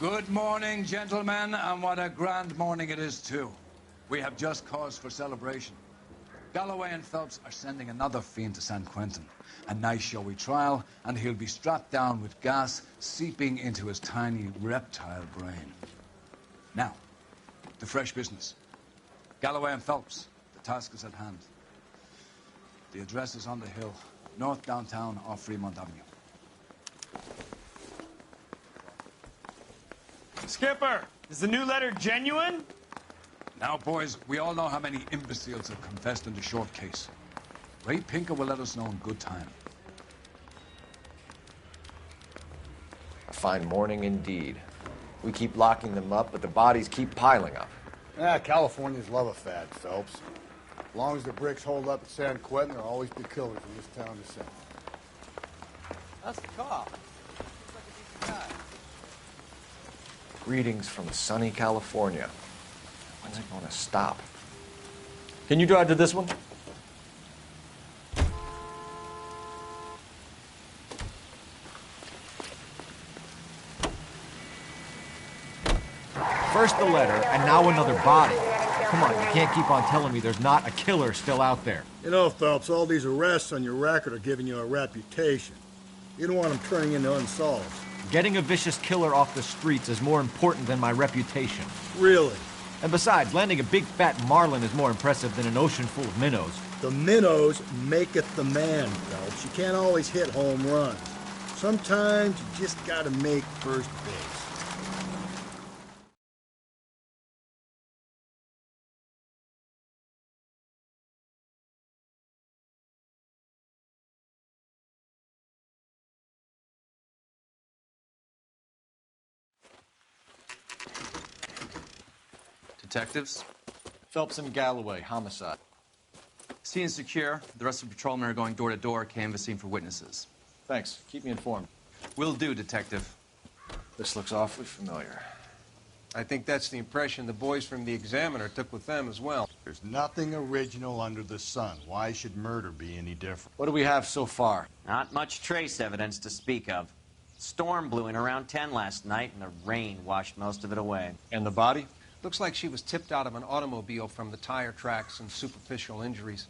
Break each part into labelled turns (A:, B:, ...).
A: Good morning, gentlemen, and what a grand morning it is, too. We have just cause for celebration. Galloway and Phelps are sending another fiend to San Quentin. A nice showy trial, and he'll be strapped down with gas seeping into his tiny reptile brain. Now, to fresh business. Galloway and Phelps, the task is at hand. The address is on the hill, north downtown off Fremont Avenue.
B: Skipper, is the new letter genuine?
A: Now, boys, we all know how many imbeciles have confessed in the short case. Ray Pinker will let us know in good time.
C: A fine morning indeed. We keep locking them up, but the bodies keep piling up.
D: Yeah, Californians love a fad, Phelps. As long as the bricks hold up at San Quentin, there'll always be killers in this town to send.
E: That's the cop. Looks like a decent guy.
C: Greetings from sunny California. When's it going to stop? Can you drive to this one? First the letter, and now another body. Come on, you can't keep on telling me there's not a killer still out there.
D: You know, Phelps, all these arrests on your record are giving you a reputation. You don't want them turning into unsolved.
C: Getting a vicious killer off the streets is more important than my reputation.
D: Really?
C: And besides, landing a big fat marlin is more impressive than an ocean full of minnows.
D: The minnows maketh the man, Phelps. You can't always hit home runs. Sometimes you just gotta make first base.
F: Detectives?
C: Phelps and Galloway, homicide.
F: Scene is secure. The rest of the patrolmen are going door to door, canvassing for witnesses.
C: Thanks. Keep me informed.
F: Will do, Detective.
C: This looks awfully familiar.
G: I think that's the impression the boys from the Examiner took with them as well.
D: There's nothing original under the sun. Why should murder be any different?
C: What do we have so far?
E: Not much trace evidence to speak of. Storm blew in around 10 last night, and the rain washed most of it away.
C: And the body?
G: Looks like she was tipped out of an automobile from the tire tracks and superficial injuries.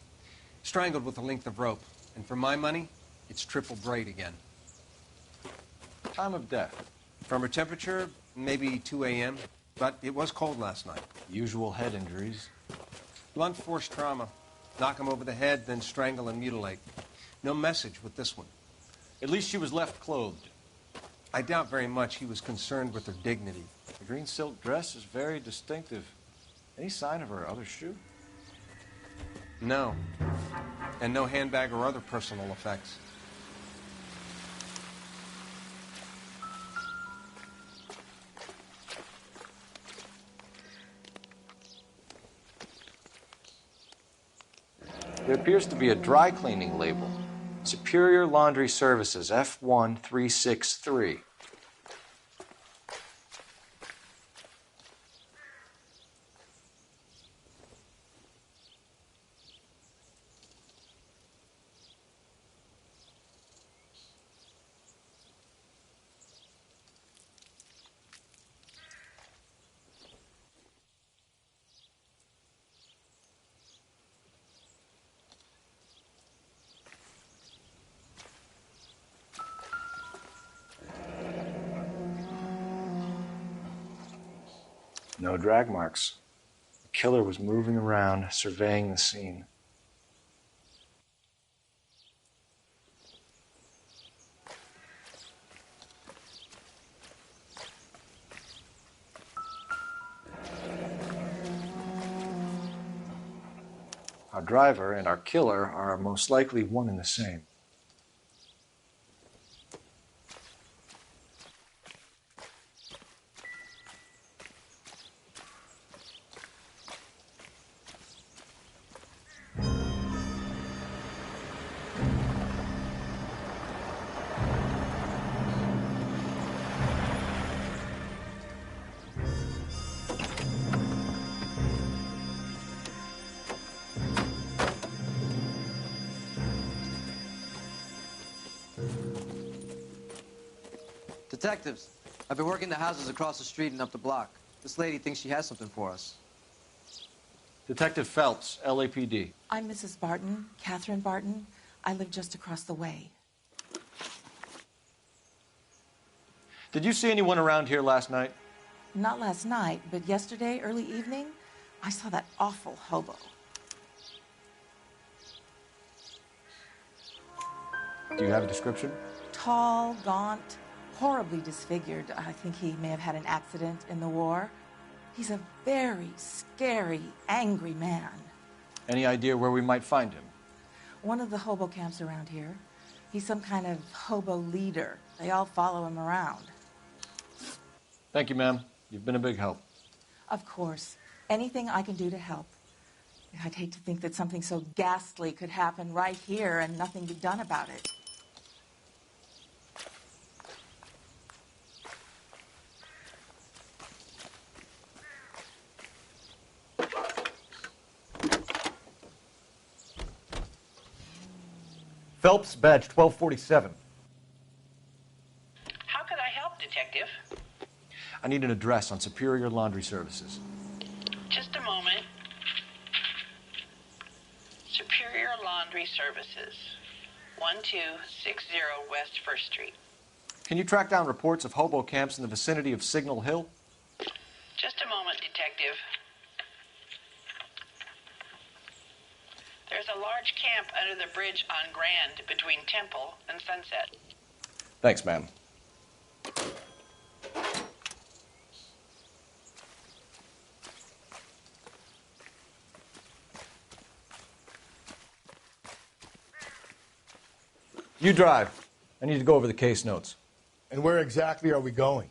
G: Strangled with a length of rope. And for my money, it's triple braid again.
C: Time of death?
G: From her temperature, maybe 2 a.m., but it was cold last night.
C: Usual head injuries.
G: Blunt force trauma. Knock him over the head, then strangle and mutilate. No message with this one.
C: At least she was left clothed.
G: I doubt very much he was concerned with her dignity.
C: The green silk dress is very distinctive. Any sign of her other shoe?
G: No. And no handbag or other personal effects.
C: There appears to be a dry cleaning label. Superior Laundry Services, F1363. No drag marks. The killer was moving around, surveying the scene. Our driver and our killer are most likely one and the same.
E: Detectives,
H: I've been working the houses across the street and up the block. This lady thinks she has something for us.
I: Detective Phelps, LAPD.
J: I'm Mrs. Barton, Catherine Barton. I live just across the way.
I: Did you see anyone around here last night?
J: Not last night, but yesterday, early evening, I saw that awful hobo.
I: Do you have a description?
J: Tall, gaunt, horribly disfigured. I think he may have had an accident in the war. He's a very scary, angry man.
I: Any idea where we might find him?
J: One of the hobo camps around here. He's some kind of hobo leader. They all follow him around.
I: Thank you, ma'am. You've been a big help.
J: Of course. Anything I can do to help. I'd hate to think that something so ghastly could happen right here and nothing be done about it.
I: Phelps, badge 1247.
K: How can I help, Detective?
I: I need an address on Superior Laundry Services.
K: Just a moment. Superior Laundry Services, 1260 West 1st Street.
I: Can you track down reports of hobo camps in the vicinity of Signal Hill?
K: Just a moment, Detective. There's a large camp under the bridge on Grand between Temple and Sunset.
I: Thanks, ma'am. You drive. I need to go over the case notes.
D: And where exactly are we going?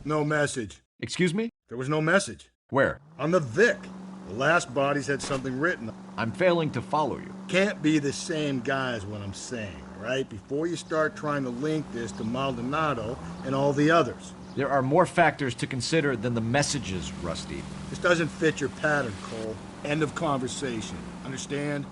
D: No message.
I: Excuse me?
D: There was no message.
I: Where?
D: On the Vic. The last bodies had something written.
I: I'm failing to follow you.
D: Can't be the same guy is what I'm saying, right? Before you start trying to link this to Maldonado and all the others.
I: There are more factors to consider than the messages, Rusty.
D: This doesn't fit your pattern, Cole. End of conversation. Understand?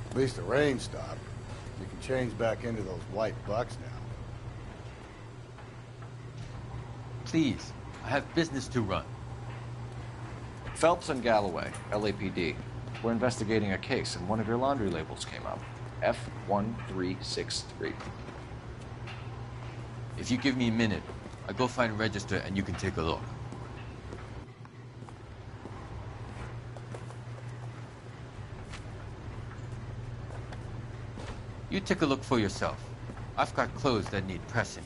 D: At least the rain stopped. You can change back into those white bucks now.
F: Please, I have business to run.
C: Phelps and Galloway, LAPD. We're investigating a case, and one of your laundry labels came up. F1363.
F: If you give me a minute, I'll go find a register and you can take a look. You take a look for yourself. I've got clothes that need pressing.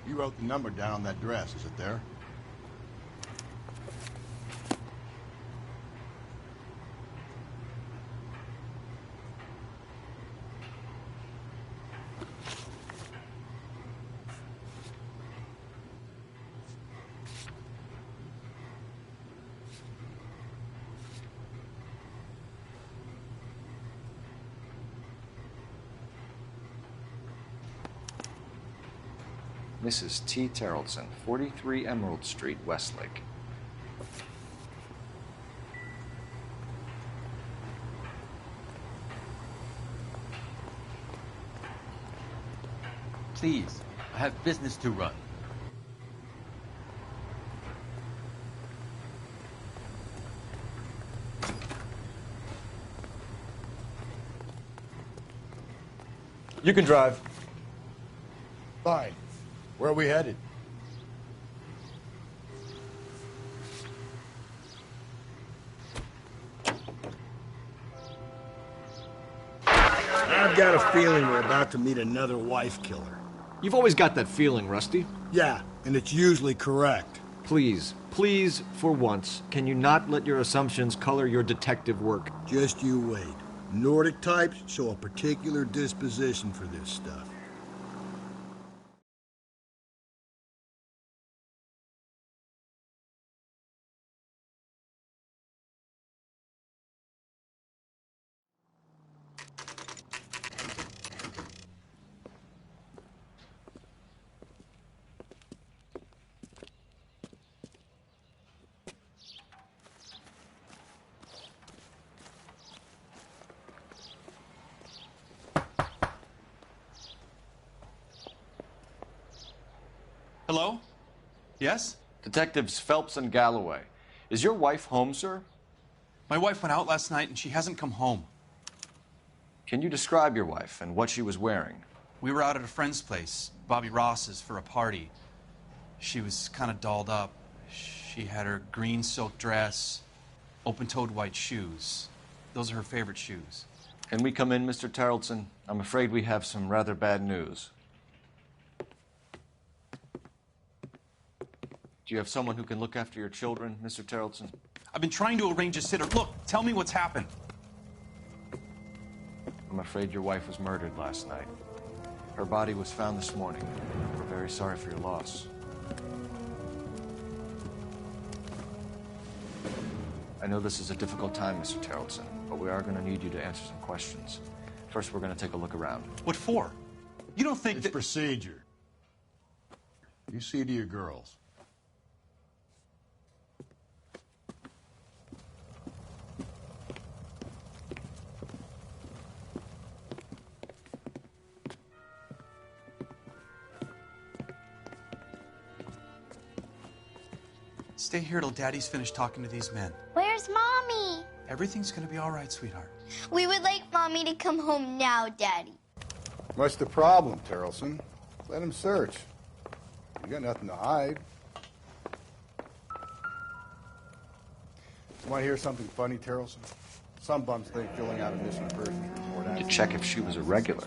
D: You wrote the number down on that dress, is it there?
C: Mrs. T. Terrellson, 43 Emerald Street, Westlake.
F: Please, I have business to run.
I: You can drive.
D: Fine. Where are we headed? I've got a feeling we're about to meet another wife killer.
I: You've always got that feeling, Rusty.
D: Yeah, and it's usually correct.
I: Please,
C: Please, for once, can you not let your assumptions color your detective work?
D: Just you wait. Nordic types show a particular disposition for this stuff.
F: Hello? Yes?
C: Detectives Phelps and Galloway. Is your wife home, sir?
F: My wife went out last night and she hasn't come home.
C: Can you describe your wife and what she was wearing?
F: We were out at a friend's place, Bobby Ross's, for a party. She was kind of dolled up. She had her green silk dress, open-toed white shoes. Those are her favorite shoes.
C: Can we come in, Mr. Tarleton? I'm afraid we have some rather bad news. Do you have someone who can look after your children, Mr. Tarleton?
F: I've been trying to arrange a sitter. Look, tell me what's happened.
C: I'm afraid your wife was murdered last night. Her body was found this morning. We're very sorry for your loss. I know this is a difficult time, Mr. Tarleton, but we are going to need you to answer some questions. First, we're going to take a look around.
F: What for? You don't think
D: It's
F: that...
D: procedure. You see to your girls.
F: Stay here till Daddy's finished talking to these men.
L: Where's Mommy?
F: Everything's gonna be all right, sweetheart.
L: We would like Mommy to come home now, Daddy.
M: What's the problem, Tarleton? Let him search. You got nothing to hide. Want to hear something funny, Tarleton? Some bums think filling out a missing persons report...
C: To check if she was a regular.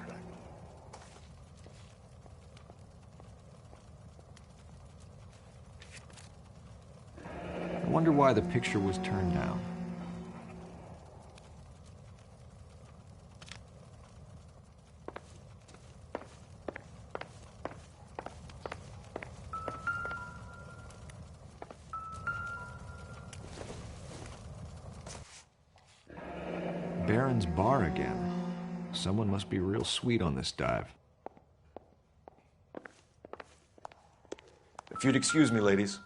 C: I wonder why the picture was turned down. Baron's bar again. Someone must be real sweet on this dive. If you'd excuse me, ladies.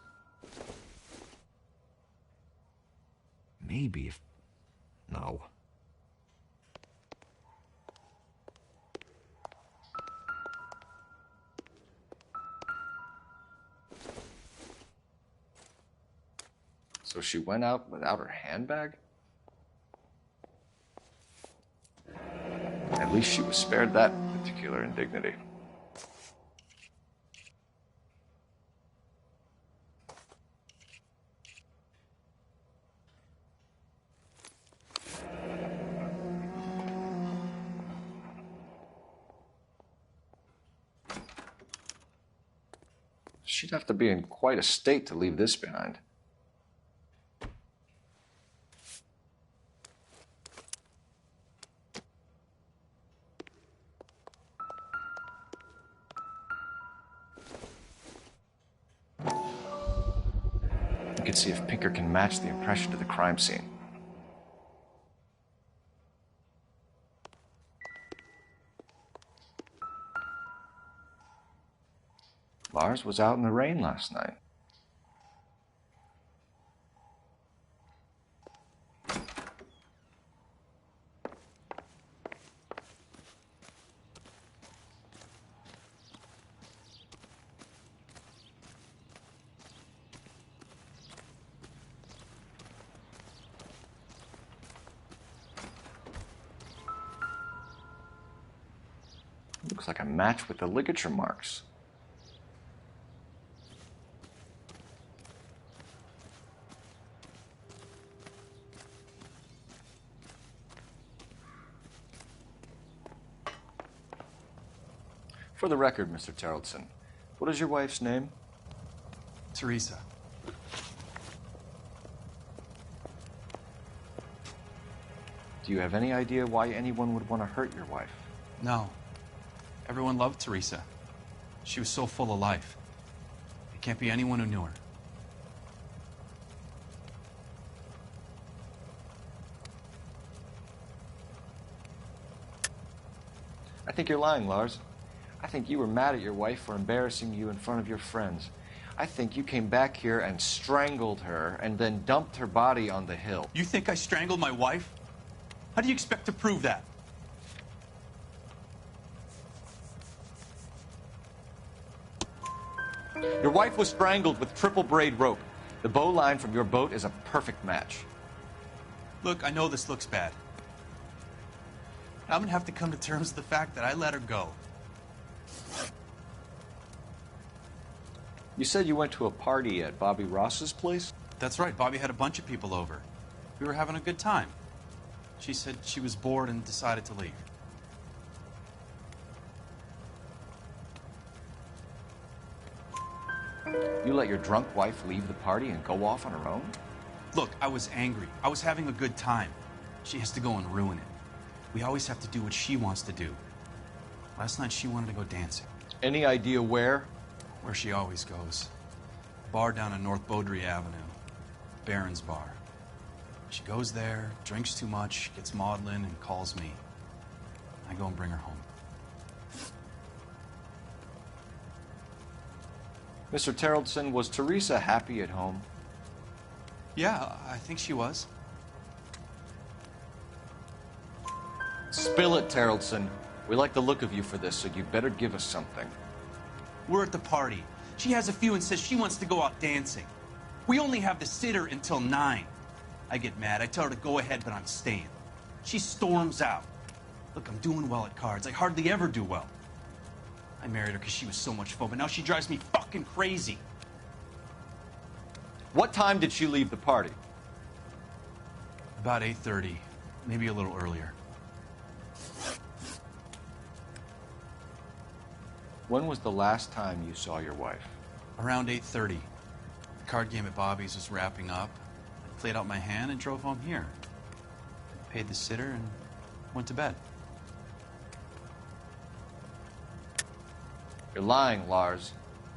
C: Maybe if... No. So she went out without her handbag? At least she was spared that particular indignity. She'd have to be in quite a state to leave this behind. You can see if Pinker can match the impression to the crime scene. Lars was out in the rain last night. Looks like a match with the ligature marks. For the record, Mr. Tarleton, what is your wife's name?
F: Teresa.
C: Do you have any idea why anyone would want to hurt your wife?
F: No. Everyone loved Teresa. She was so full of life. It can't be anyone who knew her.
C: I think you're lying, Lars. I think you were mad at your wife for embarrassing you in front of your friends. I think you came back here and strangled her and then dumped her body on the hill.
F: You think I strangled my wife? How do you expect to prove that?
C: Your wife was strangled with triple braid rope. The bow line from your boat is a perfect match.
F: Look, I know this looks bad. I'm gonna have to come to terms with the fact that I let her go.
C: You said you went to a party at Bobby Ross's place?
F: That's right. Bobby had a bunch of people over. We were having a good time. She said she was bored and decided to leave.
C: You let your drunk wife leave the party and go off on her own?
F: Look, I was angry. I was having a good time. She has to go and ruin it. We always have to do what she wants to do. Last night she wanted to go dancing.
C: Any idea where?
F: Where she always goes. A bar down on North Beaudry Avenue. Barron's Bar. She goes there, drinks too much, gets maudlin, and calls me. I go and bring her home.
C: Mr. Terrellson, was Teresa happy at home?
F: Yeah, I think she was.
C: Spill it, Terrellson. We like the look of you for this, so you better give us something.
F: We're at the party. She has a few and says she wants to go out dancing. We only have the sitter until 9. I get mad. I tell her to go ahead, but I'm staying. She storms out. Look, I'm doing well at cards. I hardly ever do well. I married her because she was so much fun, but now she drives me fucking crazy.
C: What time did she leave the party?
F: About 8:30, maybe a little earlier.
C: When was the last time you saw your wife?
F: Around 8:30. The card game at Bobby's was wrapping up. I played out my hand and drove home here. Paid the sitter and went to bed.
C: You're lying, Lars.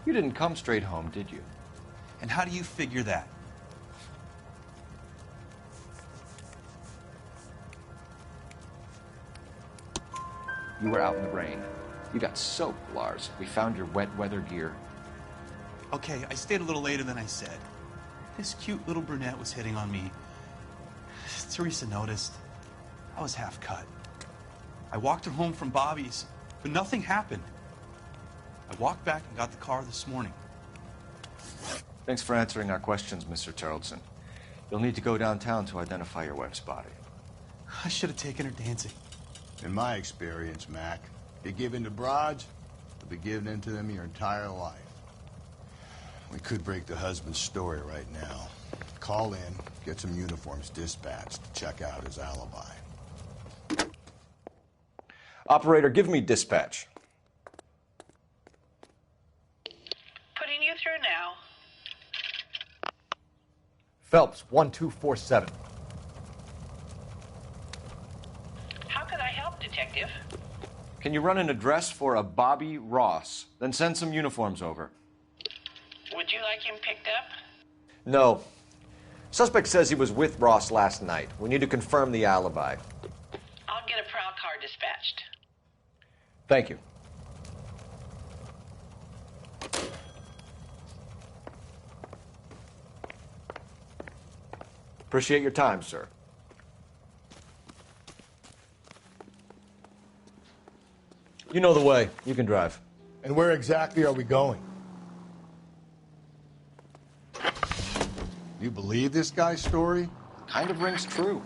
C: You didn't come straight home, did you?
F: And how do you figure that?
C: You were out in the rain. You got soaked, Lars. We found your wet weather gear.
F: Okay, I stayed a little later than I said. This cute little brunette was hitting on me. Teresa noticed. I was half cut. I walked her home from Bobby's, but nothing happened. I walked back and got the car this morning.
C: Thanks for answering our questions, Mr. Terrellson. You'll need to go downtown to identify your wife's body.
F: I should have taken her dancing.
M: In my experience, Mac, you give in to broads, you'll be giving in to them your entire life. We could break the husband's story right now. Call in, get some uniforms dispatched to check out his alibi.
C: Operator, give me dispatch.
K: Putting you through now.
I: Phelps, 1247.
K: How can I help, Detective?
C: Can you run an address for a Bobby Ross? Then send some uniforms over.
K: Would you like him picked up?
C: No. Suspect says he was with Ross last night. We need to confirm the alibi.
K: I'll get a prowl car dispatched.
C: Thank you. Appreciate your time, sir. You know the way. You can drive.
M: And where exactly are we going? You believe this guy's story?
C: Kind of rings true.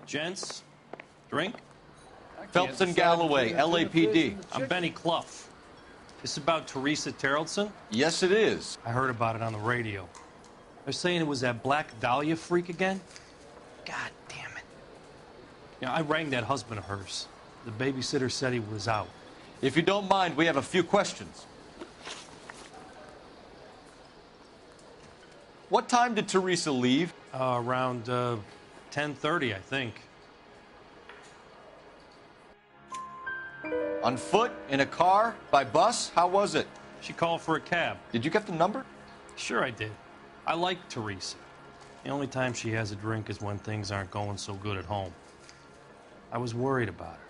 B: Gents, drink?
C: Phelps and Galloway, LAPD.
N: I'm Benny Clough. This about Teresa Terrellson?
C: Yes, it is.
N: I heard about it on the radio. They're saying it was that Black Dahlia freak again? God damn it. You know, I rang that husband of hers. The babysitter said he was out.
C: If you don't mind, we have a few questions. What time did Teresa leave?
N: Around 10:30, I think.
C: On foot? In a car? By bus? How was it?
N: She called for a cab.
C: Did you get the number?
N: Sure I did. I like Teresa. The only time she has a drink is when things aren't going so good at home. I was worried about her.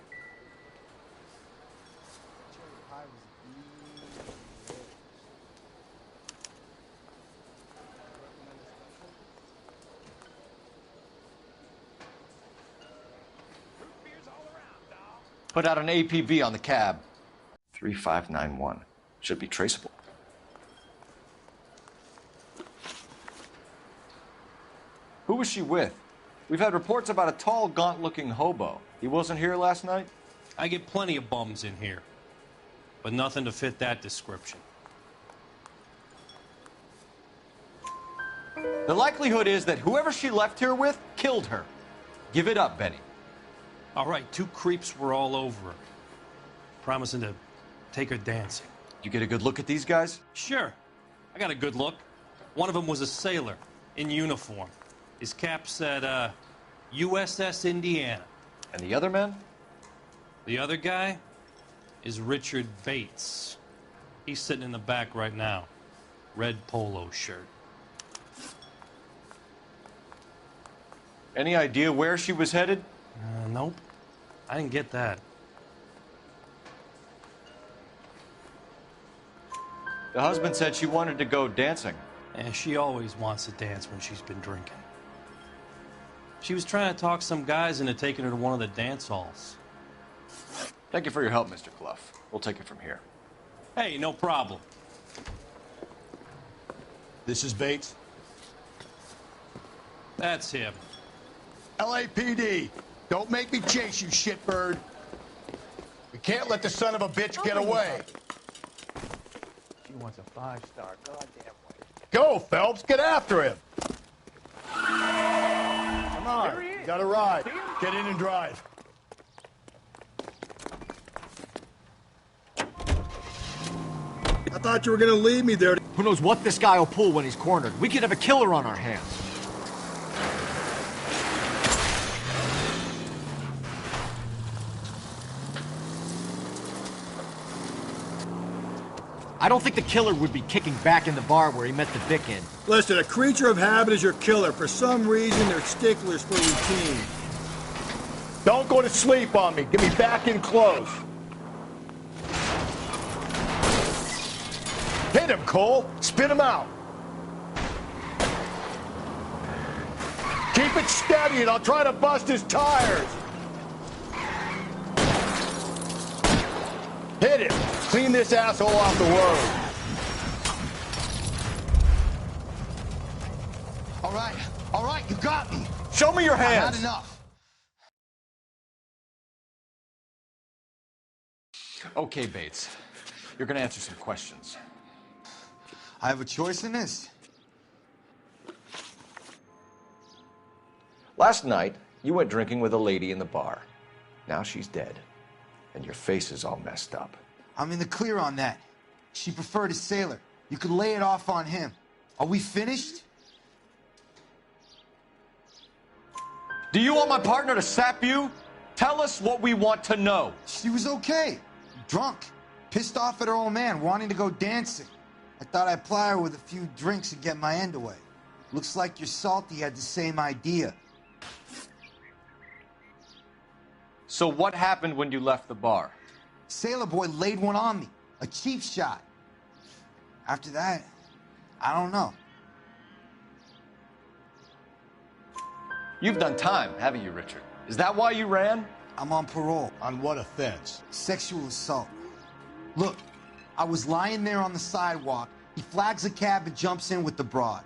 C: Put out an APB on the cab. 3591. Should be traceable. Who was she with? We've had reports about a tall, gaunt-looking hobo. He wasn't here last night?
N: I get plenty of bums in here, but nothing to fit that description.
C: The likelihood is that whoever she left here with killed her. Give it up, Benny.
N: All right, 2 creeps were all over her, promising to take her dancing.
C: You get a good look at these guys?
N: Sure. I got a good look. One of them was a sailor in uniform. His cap said, USS Indiana.
C: And the other man?
N: The other guy is Richard Bates. He's sitting in the back right now. Red polo shirt.
C: Any idea where she was headed?
N: Nope. I didn't get that.
C: The husband said she wanted to go dancing.
N: And she always wants to dance when she's been drinking. She was trying to talk some guys into taking her to one of the dance halls.
C: Thank you for your help, Mr. Clough. We'll take it from here.
N: Hey, no problem.
M: This is Bates?
N: That's him.
M: LAPD, don't make me chase you, shitbird. We can't let the son of a bitch get away.
D: She wants a 5-star, goddamn way.
M: Go, Phelps, get after him. Come on, you got a ride. Get in and drive.
D: I thought you were gonna leave me there.
I: Who knows what this guy will pull when he's cornered? We could have a killer on our hands. I don't think the killer would be kicking back in the bar where he met the Vic in.
D: Listen, a creature of habit is your killer. For some reason, they're sticklers for routine.
M: Don't go to sleep on me. Get me back in close. Hit him, Cole. Spit him out. Keep it steady and I'll try to bust his tires. Hit him. Clean this asshole off the road. All right, you got me.
C: Show me your hands.
M: I've had enough.
C: Okay, Bates. You're gonna answer some questions.
O: I have a choice in this.
C: Last night, you went drinking with a lady in the bar. Now she's dead, and your face is all messed up.
O: I'm in the clear on that. She preferred a sailor. You could lay it off on him. Are we finished?
C: Do you want my partner to sap you? Tell us what we want to know.
O: She was okay. Drunk. Pissed off at her old man, wanting to go dancing. I thought I'd ply her with a few drinks and get my end away. Looks like your Salty had the same idea.
C: So what happened when you left the bar?
O: Sailor boy laid one on me. A cheap shot. After that, I don't know.
C: You've done time, haven't you, Richard? Is that why you ran?
O: I'm on parole.
M: On what offense?
O: Sexual assault. Look, I was lying there on the sidewalk. He flags a cab and jumps in with the broad.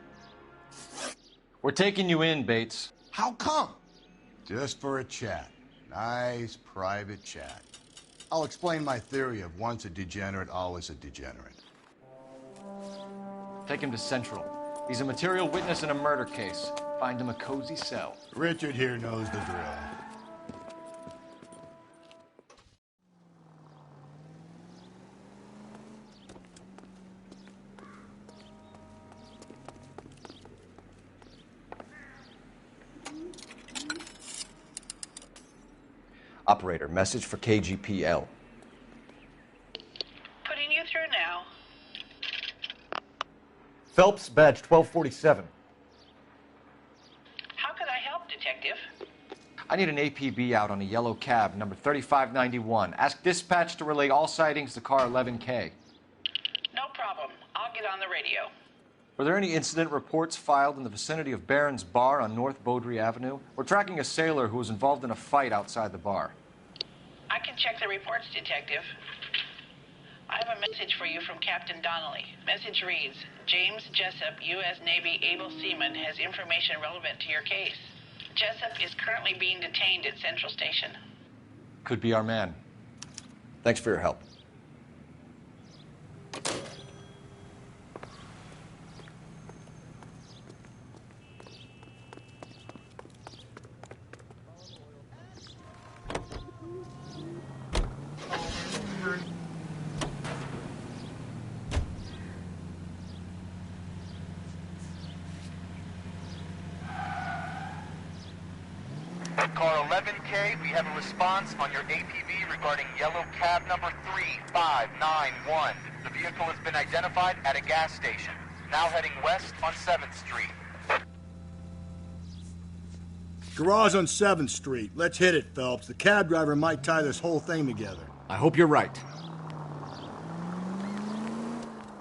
C: We're taking you in, Bates.
O: How come?
M: Just for a chat. Nice private chat. I'll explain my theory of once a degenerate, always a degenerate.
C: Take him to Central. He's a material witness in a murder case. Find him a cozy cell.
M: Richard here knows the drill.
C: Operator, message for KGPL.
K: Putting you through now.
C: Phelps, badge 1247.
K: How could I help, Detective?
C: I need an APB out on a yellow cab, number 3591. Ask dispatch to relay all sightings to car 11K.
K: No problem. I'll get on the radio.
C: Were there any incident reports filed in the vicinity of Barron's Bar on North Beaudry Avenue? We're tracking a sailor who was involved in a fight outside the bar.
K: I can check the reports, Detective. I have a message for you from Captain Donnelly. Message reads, James Jessup, U.S. Navy able seaman, has information relevant to your case. Jessup is currently being detained at Central Station.
C: Could be our man. Thanks for your help.
P: Car 11K, we have a response on your APB regarding yellow cab number 3591. The vehicle has been identified at a gas station. Now heading west on 7th Street.
D: Garage on 7th Street. Let's hit it, Phelps. The cab driver might tie this whole thing together.
C: I hope you're right.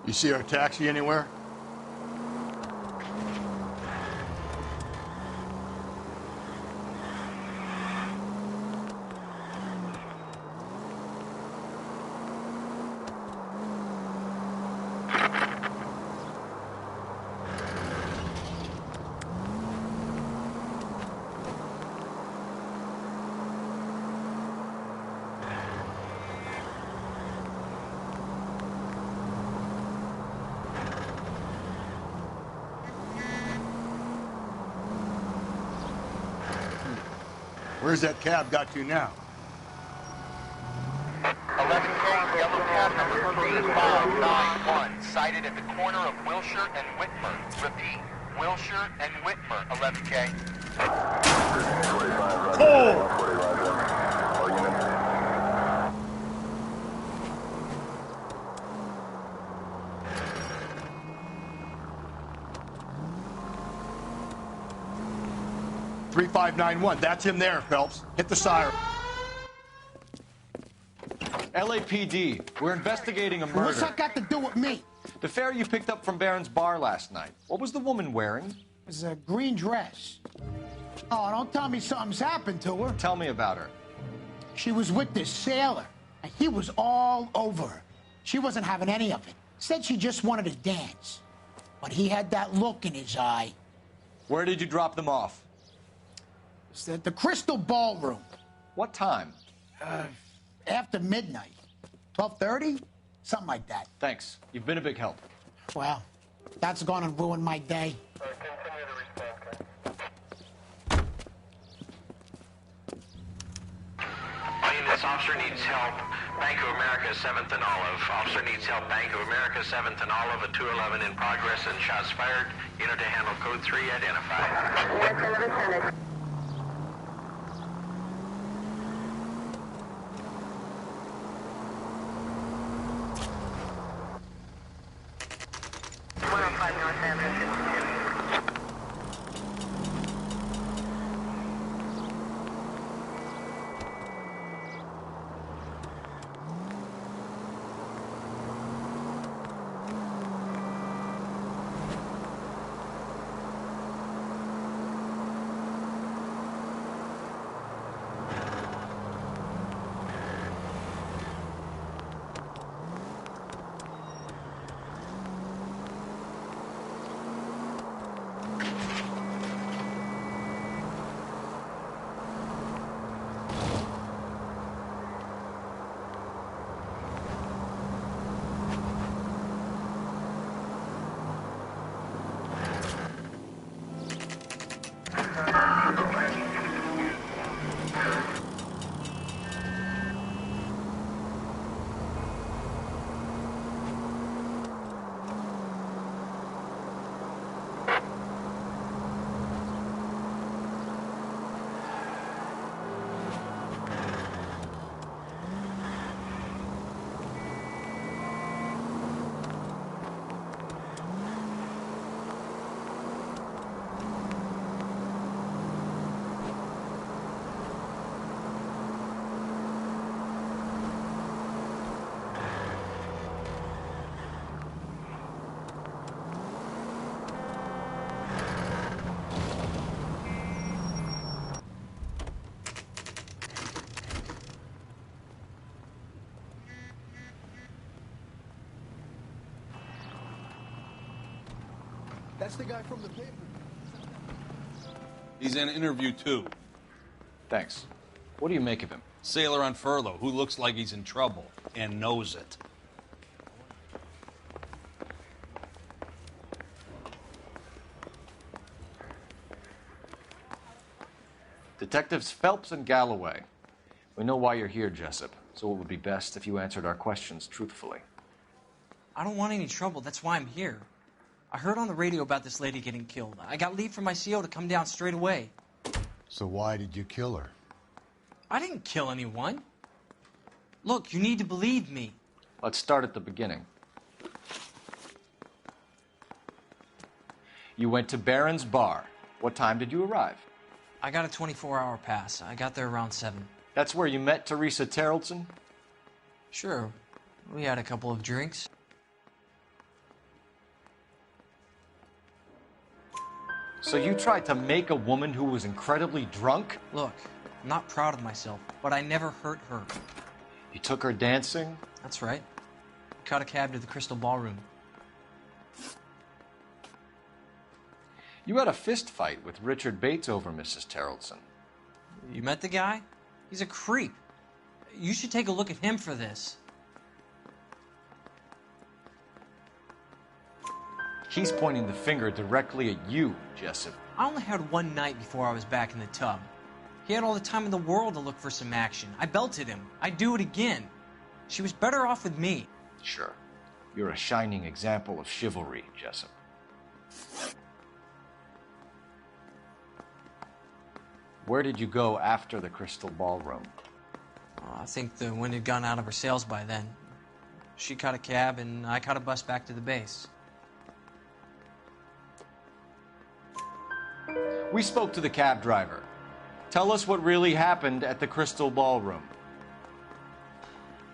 M: You see our taxi anywhere? Where's that cab got to now?
P: 11K, yellow cab number 3591, sighted at the corner of Wilshire and Whitmer. Repeat, Wilshire and Whitmer, 11K.
M: Oh! 3591, that's him there, Phelps. Hit the siren.
C: LAPD, we're investigating a murder.
O: What's that got to do with me?
C: The fare you picked up from Barron's Bar last night. What was the woman wearing?
O: It was a green dress. Oh, don't tell me something's happened to her.
C: Tell me about her.
O: She was with this sailor, and he was all over her. She wasn't having any of it. Said she just wanted to dance. But he had that look in his eye.
C: Where did you drop them off?
O: It's at the Crystal Ballroom.
C: What time?
O: After midnight. 12:30? Something like that.
C: Thanks. You've been a big help.
O: Well, that's gonna ruin my day.
Q: This officer needs help. Bank of America, 7th and Olive. Officer needs help. Bank of America, 7th and Olive, a 211 in progress and shots fired. Unit to handle code 3 identified.
O: That's the guy from the paper.
R: He's in interview 2.
C: Thanks. What do you make of him?
R: Sailor on furlough who looks like he's in trouble and knows it.
C: Detectives Phelps and Galloway. We know why you're here, Jessup, so it would be best if you answered our questions truthfully.
S: I don't want any trouble. That's why I'm here. I heard on the radio about this lady getting killed. I got leave from my CO to come down straight away.
M: So why did you kill her?
S: I didn't kill anyone. Look, you need to believe me.
C: Let's start at the beginning. You went to Barron's Bar. What time did you arrive?
S: I got a 24-hour pass. I got there around 7.
C: That's where you met Teresa Terrellson?
S: Sure. We had a couple of drinks.
C: So you tried to make a woman who was incredibly drunk?
S: Look, I'm not proud of myself, but I never hurt her.
C: You took her dancing?
S: That's right. We caught a cab to the Crystal Ballroom.
C: You had a fist fight with Richard Bates over Mrs. Terrellson.
S: You met the guy? He's a creep. You should take a look at him for this.
C: He's pointing the finger directly at you, Jessup.
S: I only had one night before I was back in the tub. He had all the time in the world to look for some action. I belted him. I'd do it again. She was better off with me.
C: Sure. You're a shining example of chivalry, Jessup. Where did you go after the Crystal Ballroom?
S: I think the wind had gone out of her sails by then. She caught a cab, and I caught a bus back to the base.
C: We spoke to the cab driver. Tell us what really happened at the Crystal Ballroom.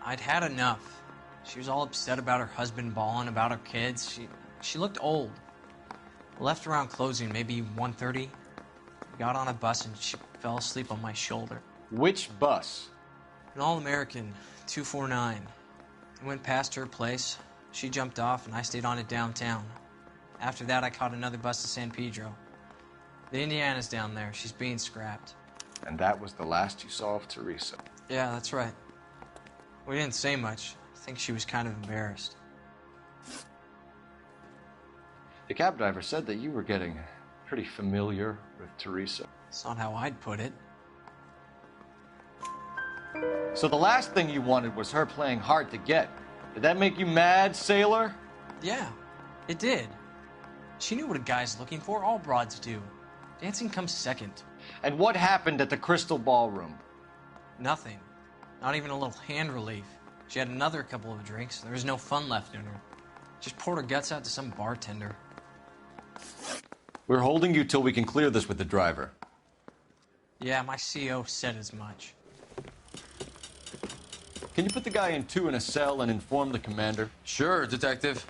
S: I'd had enough. She was all upset about her husband bawling about her kids. She looked old. Left around closing, maybe 1:30. Got on a bus and she fell asleep on my shoulder.
C: Which bus?
S: An All-American, 249. I went past her place. She jumped off and I stayed on it downtown. After that, I caught another bus to San Pedro. The Indiana's down there. She's being scrapped.
C: And that was the last you saw of Teresa?
S: Yeah, that's right. We didn't say much. I think she was kind of embarrassed.
C: The cab driver said that you were getting pretty familiar with Teresa.
S: It's not how I'd put it.
C: So the last thing you wanted was her playing hard to get. Did that make you mad, sailor?
S: Yeah, it did. She knew what a guy's looking for. All broads do. Dancing comes second.
C: And what happened at the Crystal Ballroom?
S: Nothing. Not even a little hand relief. She had another couple of drinks. There was no fun left in her. Just poured her guts out to some bartender.
C: We're holding you till we can clear this with the driver.
S: Yeah, my CO said as much.
C: Can you put the guy in 2 in a cell and inform the commander?
T: Sure, Detective.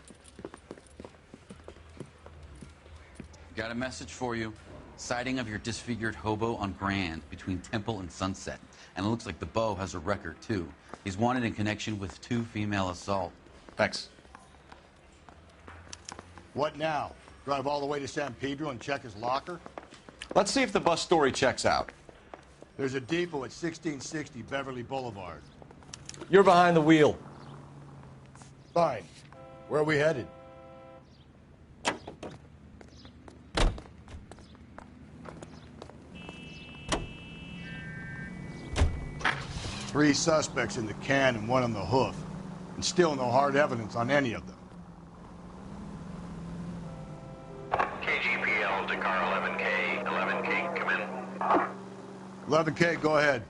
T: Got a message for you. Sighting of your disfigured hobo on Grand between Temple and Sunset. And it looks like the beau has a record, too. He's wanted in connection with 2 female assault.
C: Thanks.
M: What now? Drive all the way to San Pedro and check his locker?
C: Let's see if the bus story checks out.
M: There's a depot at 1660 Beverly Boulevard.
C: You're behind the wheel.
M: Fine. Where are we headed? Three suspects in the can and 1 on the hoof. And still no hard evidence on any of them.
Q: KGPL to car 11K. 11K, come in.
M: 11K, go ahead.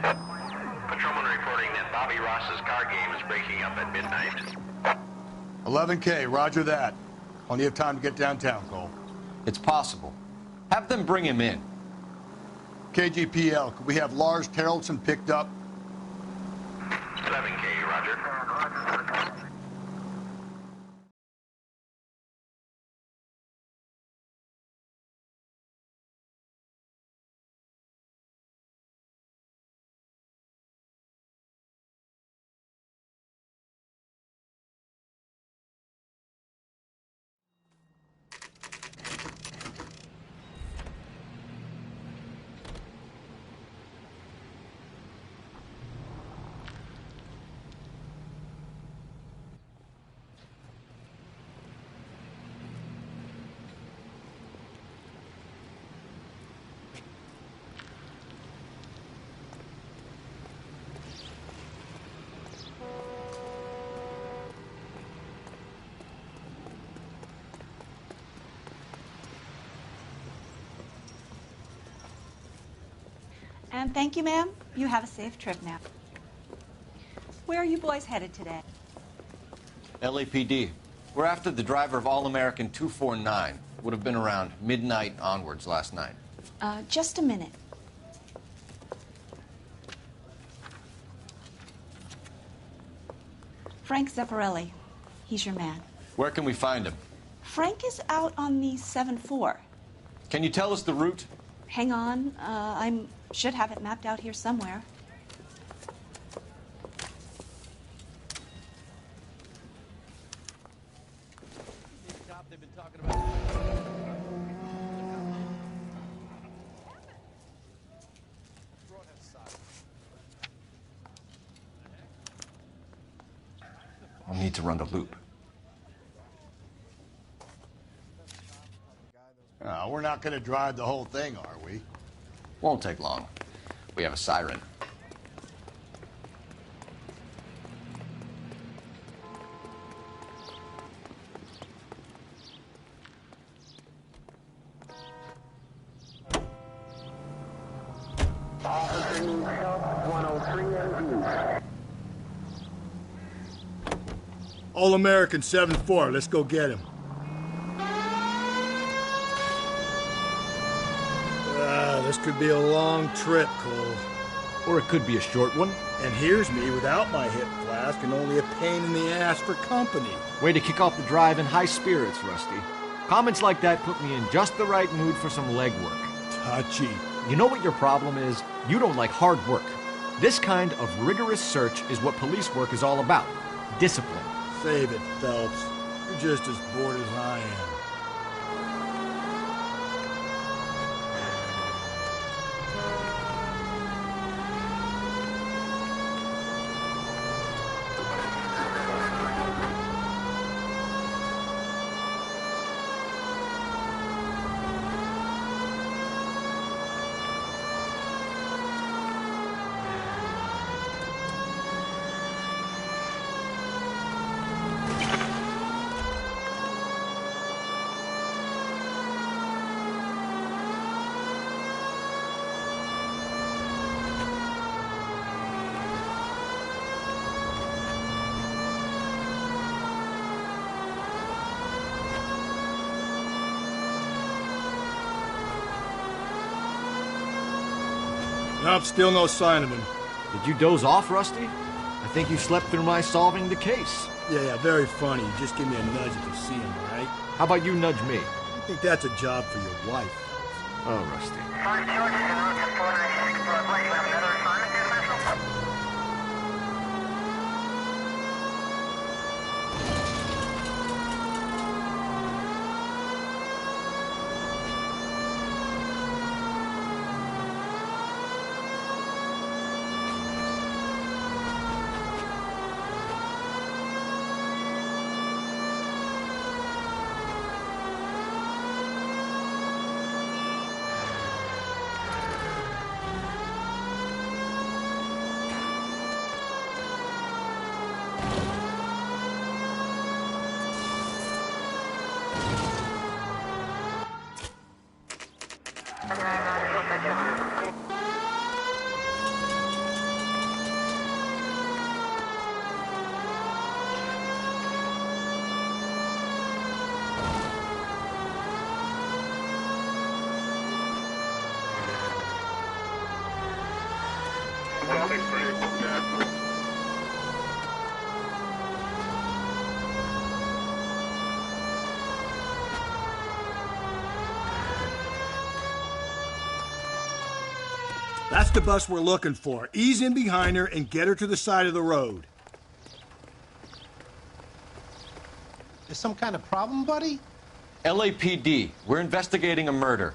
Q: Patrolman reporting that Bobby Ross's car game is breaking up at midnight.
M: 11K, roger that. Plenty of time to get downtown, Cole.
C: It's possible. Have them bring him in.
M: KGPL, could we have Lars Terrellson picked up?
Q: 11K, roger.
U: And thank you, ma'am. You have a safe trip now. Where are you boys headed today?
C: LAPD. We're after the driver of All-American 249. Would have been around midnight onwards last night.
U: Just a minute. Frank Zeffirelli. He's your man.
C: Where can we find him?
U: Frank is out on the 7-4.
C: Can you tell us the route?
U: Hang on. I should have it mapped out here somewhere.
C: I'll need to run the loop.
M: We're not going to drive the whole thing, are we?
C: Won't take long. We have a siren.
D: All-American 7-4. Let's go get him. This could be a long trip, Cole.
I: Or it could be a short one.
D: And here's me without my hip flask and only a pain in the ass for company.
I: Way to kick off the drive in high spirits, Rusty. Comments like that put me in just the right mood for some legwork.
D: Touchy.
I: You know what your problem is? You don't like hard work. This kind of rigorous search is what police work is all about. Discipline.
D: Save it, Phelps. You're just as bored as I am. Nope, still no sign of him.
I: Did you doze off, Rusty? I think you slept through my solving the case.
D: Yeah, very funny. Just give me a nudge if you see him, all right?
I: How about you nudge me?
D: I think that's a job for your wife.
I: Oh, Rusty.
D: That's the bus we're looking for. Ease in behind her and get her to the side of the road.
V: There's some kind of problem, buddy?
C: LAPD. We're investigating a murder.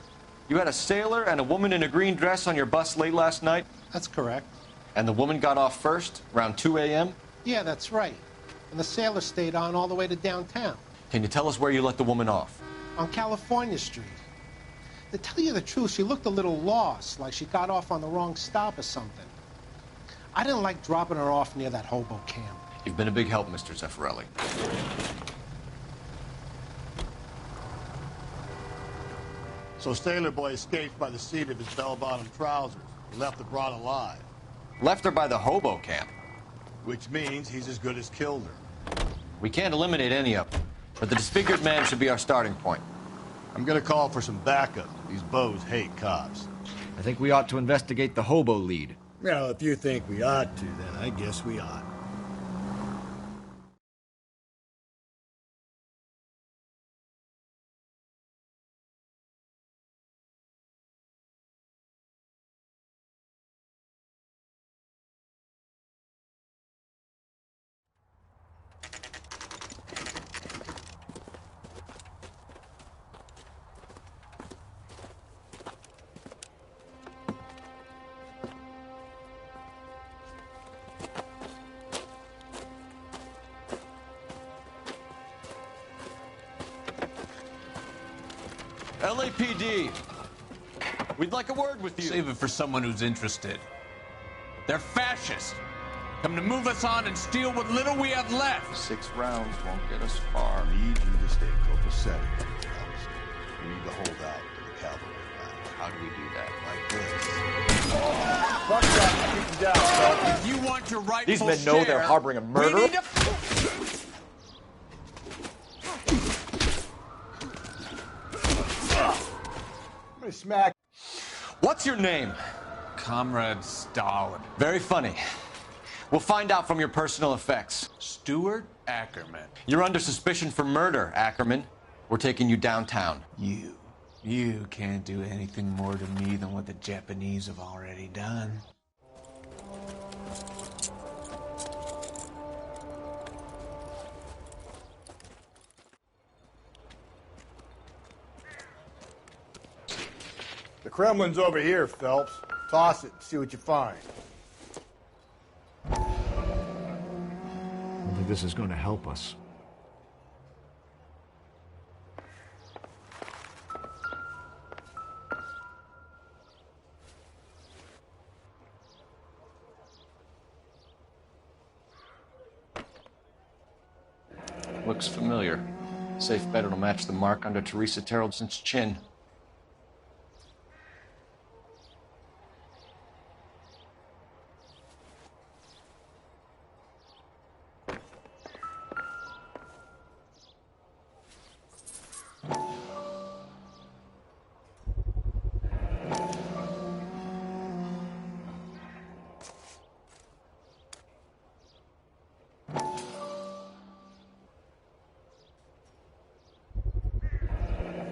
C: You had a sailor and a woman in a green dress on your bus late last night?
V: That's correct.
C: And the woman got off first, around 2 a.m.?
V: Yeah, that's right. And the sailor stayed on all the way to downtown.
C: Can you tell us where you let the woman off?
V: On California Street. To tell you the truth, she looked a little lost, like she got off on the wrong stop or something. I didn't like dropping her off near that hobo camp.
C: You've been a big help, Mr. Zeffirelli.
M: So Sailor Boy escaped by the seat of his bell-bottom trousers. He left the broad alive.
C: Left her by the hobo camp.
M: Which means he's as good as killed her.
C: We can't eliminate any of them, but the disfigured man should be our starting point.
M: I'm gonna call for some backup. These bows hate cops.
I: I think we ought to investigate the hobo lead.
D: Well, if you think we ought to, then I guess we ought.
C: LAPD, we'd like a word with you.
R: Save it for someone who's interested. They're fascists. Come to move us on and steal what little we have left.
C: 6 rounds won't get us far.
M: I need you to stay copacetic. We need to hold out to the cavalry line.
C: How do we do that?
M: Like this.
R: If you want your rightful
I: These men know they're harboring a murderer.
R: We need to...
M: Smack.
C: What's your name?
R: Comrade Stalin.
C: Very funny. We'll find out from your personal effects.
R: Stuart Ackerman.
C: You're under suspicion for murder, Ackerman. We're taking you downtown.
R: You can't do anything more to me than what the Japanese have already done.
M: The Kremlin's over here, Phelps. Toss it, see what you find.
I: I don't think this is going to help us.
C: Looks familiar. Safe bet it'll match the mark under Teresa Terreldson's chin.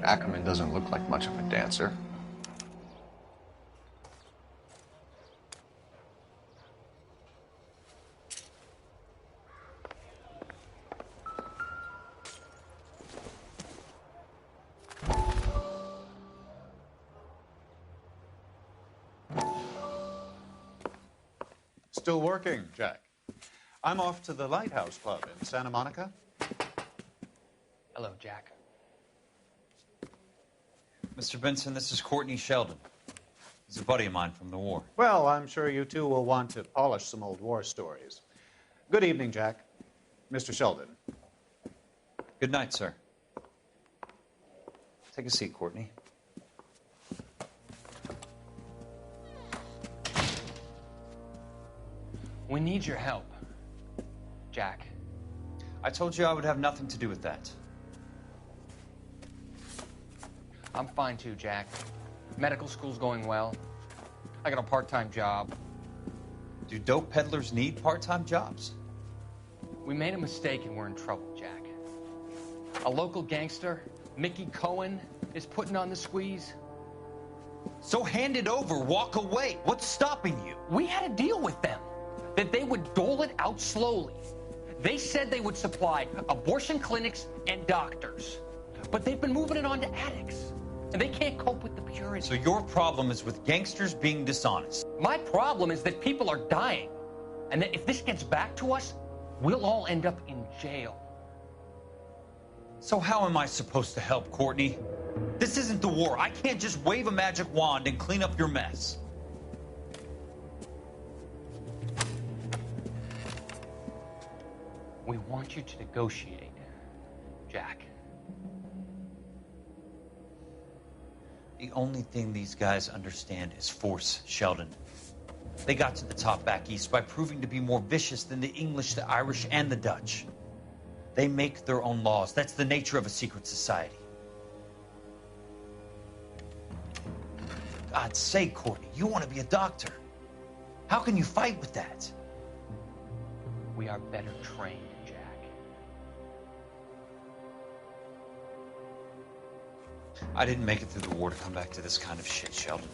C: Ackerman doesn't look like much of a dancer.
A: Still working, Jack. I'm off to the Lighthouse Club in Santa Monica.
G: Hello, Jack.
E: Mr. Benson, this is Courtney Sheldon. He's a buddy of mine from the war.
A: Well, I'm sure you two will want to polish some old war stories. Good evening, Jack. Mr. Sheldon.
E: Good night, sir. Take a seat, Courtney.
G: We need your help, Jack.
E: I told you I would have nothing to do with that.
G: I'm fine too, Jack. Medical school's going well. I got a part-time job.
E: Do dope peddlers need part-time jobs?
G: We made a mistake and we're in trouble, Jack. A local gangster, Mickey Cohen, is putting on the squeeze.
E: So hand it over, walk away. What's stopping you?
G: We had a deal with them that they would dole it out slowly. They said they would supply abortion clinics and doctors, but they've been moving it on to addicts. And they can't cope with the purity.
E: So your problem is with gangsters being dishonest.
G: My problem is that people are dying. And that if this gets back to us, we'll all end up in jail.
E: So how am I supposed to help, Courtney? This isn't the war. I can't just wave a magic wand and clean up your mess.
G: We want you to negotiate, Jack.
E: The only thing these guys understand is force, Sheldon. They got to the top back east by proving to be more vicious than the English, the Irish, and the Dutch. They make their own laws. That's the nature of a secret society. God's sake, Courtney, you want to be a doctor. How can you fight with that?
G: We are better trained, Jack.
E: I didn't make it through the war to come back to this kind of shit, Sheldon.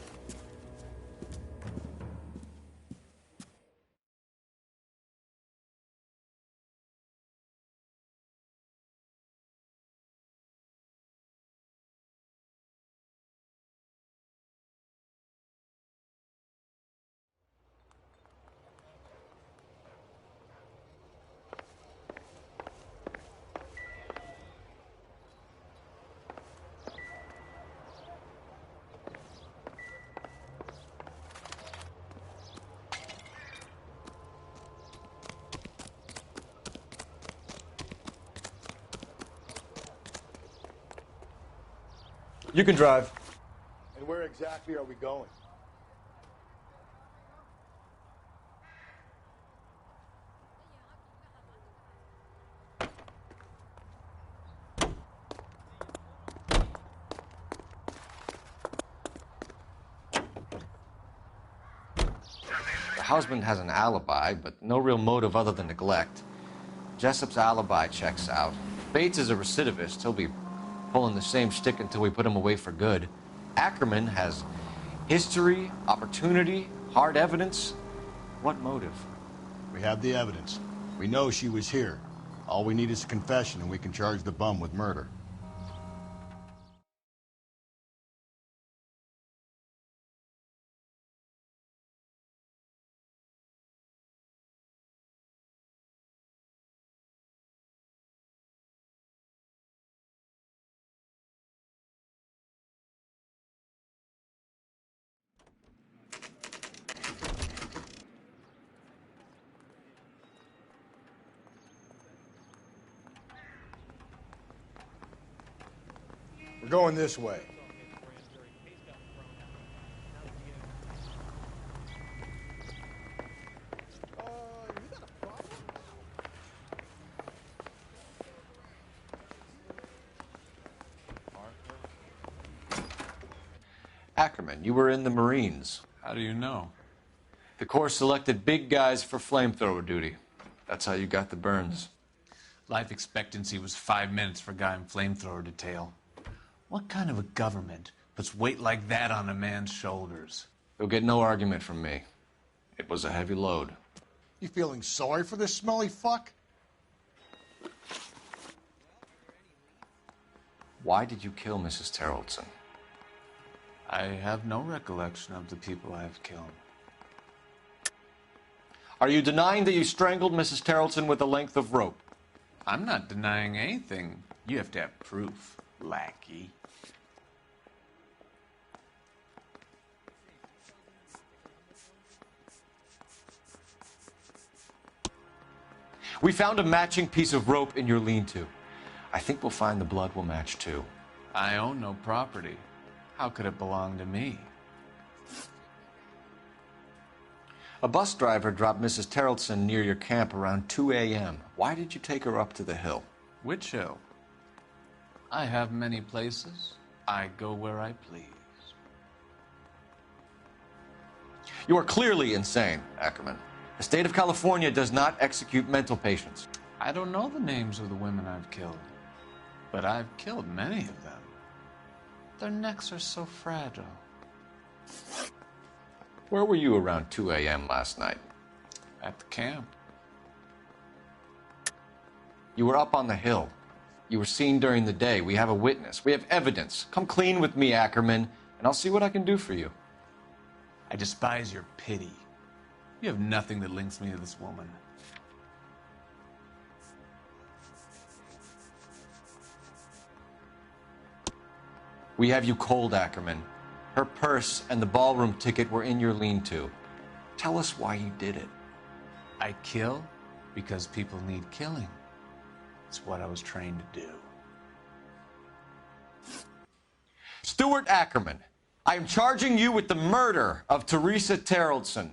I: You can drive.
M: And where exactly are we going?
C: The husband has an alibi, but no real motive other than neglect. Jessup's alibi checks out. Bates is a recidivist. He'll be pulling the same shtick until we put him away for good. Ackerman has history, opportunity, hard evidence. What motive?
M: We have the evidence. We know she was here. All we need is a confession, and we can charge the bum with murder. We're going this way.
C: Ackerman, you were in the Marines.
R: How do you know?
C: The Corps selected big guys for flamethrower duty. That's how you got the burns.
R: Life expectancy was 5 minutes for a guy in flamethrower detail. What kind of a government puts weight like that on a man's shoulders?
C: You'll get no argument from me. It was a heavy load.
M: You feeling sorry for this smelly fuck?
C: Why did you kill Mrs. Terrelson?
R: I have no recollection of the people I have killed.
C: Are you denying that you strangled Mrs. Terrelson with a length of rope?
R: I'm not denying anything. You have to have proof, lackey.
C: We found a matching piece of rope in your lean-to. I think we'll find the blood will match too.
R: I own no property. How could it belong to me?
C: A bus driver dropped Mrs. Terrelson near your camp around 2 a.m. Why did you take her up to the hill?
R: Which hill? I have many places. I go where I please.
C: You are clearly insane, Ackerman. The state of California does not execute mental patients.
R: I don't know the names of the women I've killed, but I've killed many of them. Their necks are so fragile.
C: Where were you around 2 a.m. last night?
R: At the camp.
C: You were up on the hill. You were seen during the day. We have a witness. We have evidence. Come clean with me, Ackerman, and I'll see what I can do for you.
R: I despise your pity. You have nothing that links me to this woman.
C: We have you cold, Ackerman. Her purse and the ballroom ticket were in your lean-to. Tell us why you did it.
R: I kill because people need killing. It's what I was trained to do.
C: Stuart Ackerman, I am charging you with the murder of Teresa Terrellson.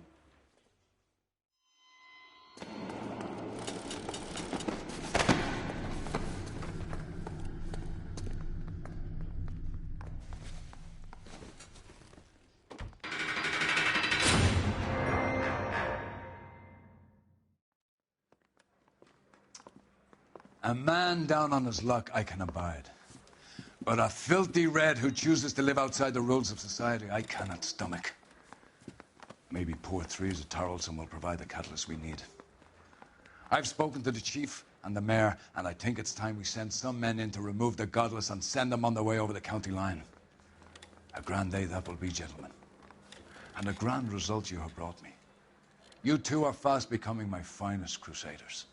H: A man down on his luck I can abide. But a filthy red who chooses to live outside the rules of society, I cannot stomach. Maybe poor Teresa Tarleton will provide the catalyst we need. I've spoken to the chief and the mayor, and I think it's time we send some men in to remove the godless and send them on their way over the county line. A grand day that will be, gentlemen. And a grand result you have brought me. You two are fast becoming my finest crusaders.